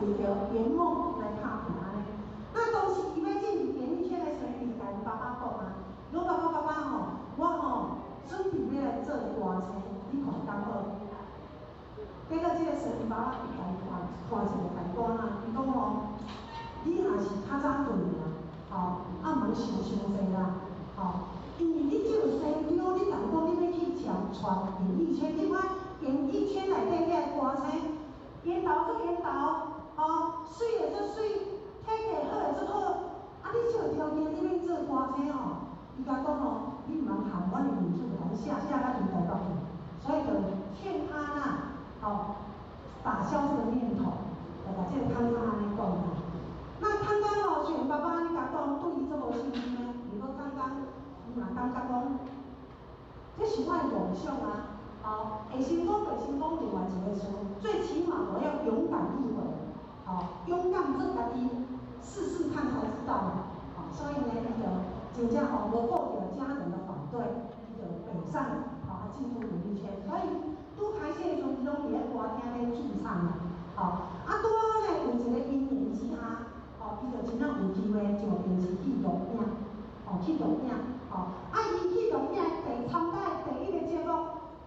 为着圆梦来拍拼安尼。那当时伊要进入演艺圈的时候，伊甲因爸爸讲啊，讲爸爸吼，我吼准备要来做歌星，你看敢好？结果这个时候，因爸爸伊甲伊看一个大官啊，伊讲吼，你若是较早对啦，吼，莫想济啦，吼，因为你这个生标，你当讲你要去传演艺圈，你看演艺圈内底遐歌星，演导就演导，吼，水的就水，体格好的就好，你这个条件你要做歌星哦，伊甲讲哦，你毋通含阮的名字来下到台北去，所以就劝他呐，打消这个念头，把这个汤汤安尼讲啦。那汤汤哦，像爸爸你甲讲，对伊这无信心呢？如果汤汤，伊嘛感觉讲，这是我的梦想啊！会成功袂成功另外一回事，最起码我要勇敢一回，勇敢做家己试试看才知道嘛。所以呢，伊就真正无顾着家人的反对，伊就北上，进入演艺圈。所以拄开始的时候，伊拢伫咧歌厅咧驻唱啦。拄好呢有一个因缘之下，伊就真正有机会上电视去录影，去录影，伊去录影参加第一个节目，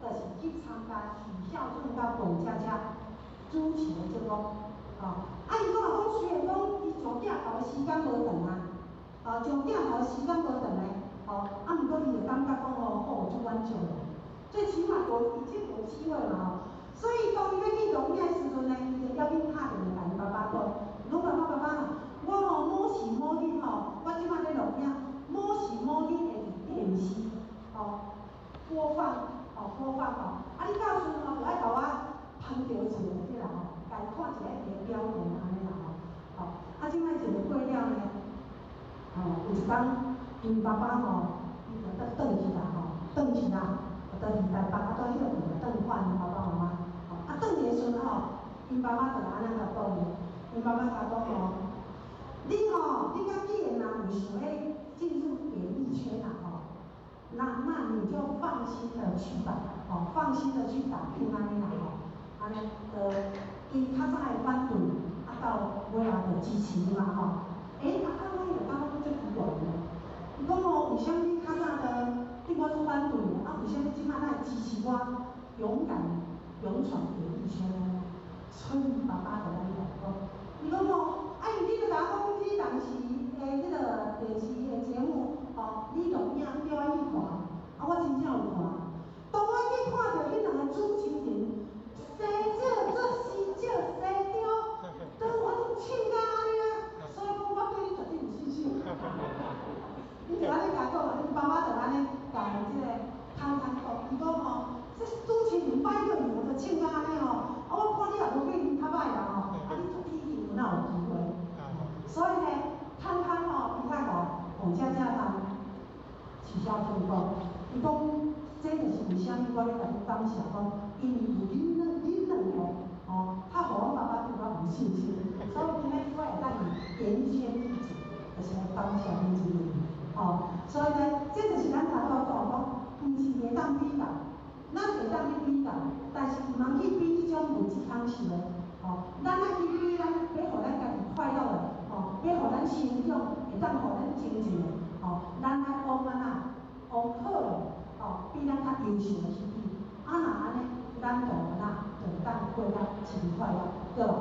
就是去参加许孝顺甲董佳佳主持的节目，伊讲虽然讲伊上镜头的时间无长啊，上镜头的时间无长咧，毋过伊就感觉讲好就挽救了，最起码已经有机会嘛，所以当伊要去录影的时阵呢，伊就要紧打电话甲因爸爸讲，讲爸爸，我某时某日我即摆咧录影，某时某日会伫电视播放，你到时就爱甲我捧着一个即啦甲伊看一下伊的表演安尼啦即摆一个过了呢，有一天因爸爸伊就倒去啦倒去啦，倒去台北倒去就倒看因爸爸妈妈，倒去的时阵因爸爸就安尼甲讲伊，因爸爸甲讲你敢既然有想要进入演艺圈那你就放心的去吧，放心的去打拼安尼啦安尼因较早的反对，到尾仔就支持嘛我就感觉这奇怪呢，伊讲为什么较早的对我是反对，为什么即摆来支持我勇敢勇闯演艺圈呢？所以爸爸就安尼讲，伊讲你就甲我讲你当时的迄个电视的节目，你录影叫我去看，我真正有看。当我去看到迄两个主持人，生少做死少生雕，当我唱甲安尼所以讲我对你绝对有信心。你就安尼甲讲，因爸爸就安尼甲即个汤汤讲，伊讲这主持人摆叫伊就唱甲安尼我看你也无比伊较歹啦你做演员哪有机会？所以呢，汤汤伊较甲洪佳佳同许孝顺讲，伊讲这就是为虾米我咧甲你感谢讲，因为有恁两个较互阮爸爸对我有信心，所以今仔我会当演艺圈一直就是来感谢恁一个所以呢，这就是咱头拄讲，毋是会当比较，咱会当去比较，但是毋通去比迄种无健康性的。咱爱去比，咱要互咱家己快乐的，要互咱成长，会当互咱精进的，咱爱往好的，比咱较优秀的去比，若安尼，咱就当过得真快乐，对吧？